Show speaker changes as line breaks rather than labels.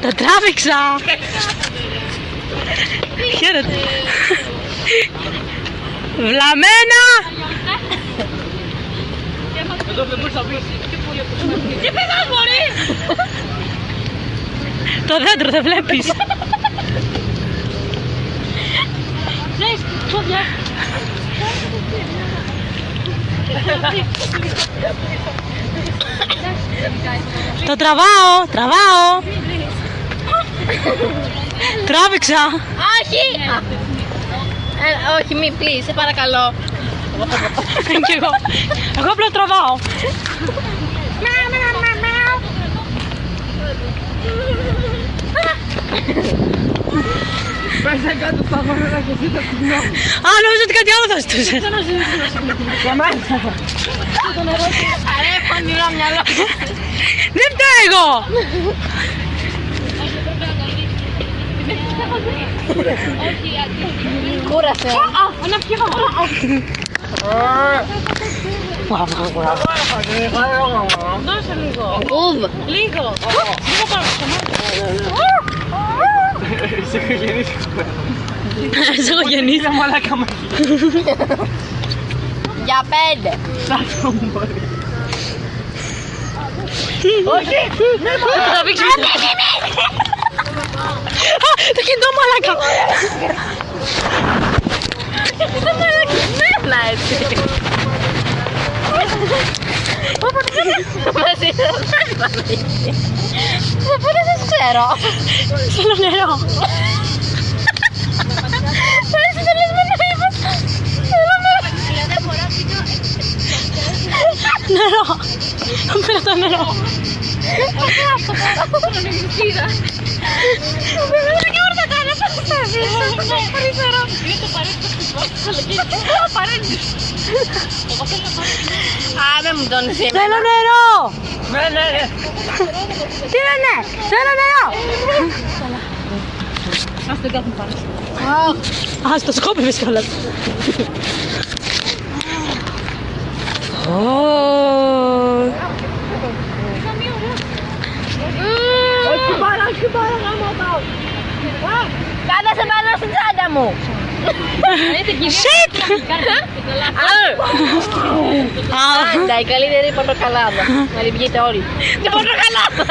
Το τράβηξα! Χαίρετε! Βλαμμένα!
Τι πετάς μωρή!
Το δέντρο δεν βλέπεις!
Λες, πόδια!
Το τραβάω! Τράβηξα!
Όχι! Όχι, μη, please, σε παρακαλώ.
Κι εγώ απλά τραβάω.
Πέσα κάτω στα γόνατα και εσύ το κοινό.
Α, νόμιζα ότι κάτι άλλο θα ζητούσε.
Αρέ, πονηρό μυαλό.
Δεν φταίω εγώ.
Κούρασε.
Να πιω.
Δώσε λίγο. Ουβ. Λίγο. Λίγο παρακαλώ.
Είσαι οικογενής.
Είσαι οικογενής.
Είσαι μαλάκα μαζί.
Για 5.
Σάκο μου μπορεί.
Όχι.
Θα τραβήξει. Το κινητό μαλάκα.
Να έτσι. Μαζί πού δεν σας ξέρω.
Θέλω νερό.
Πέρασε το λες με νόημα. Θέλω νερό.
Νερό. Πήρα το νερό.
Δεν και μπορώ να κάνω. Χωρίς νερό. Είναι το παρέντης. Α, δεν μου τον σήμερα.
Θέλω νερό.
Ναι.
Τι λένε. Θέλω νερό.
Ας τον κάθουν πάνω.
Α, στο σκόπευες κιόλας.
Όχι πάρα γαμώτα.
Κάθεσαι πάνω στην τσάντα μου.
Shit!
Πάντα η καλύτερη πορτοκαλάδα. Να την πιείτε όλοι. Και πορτοκαλάδα.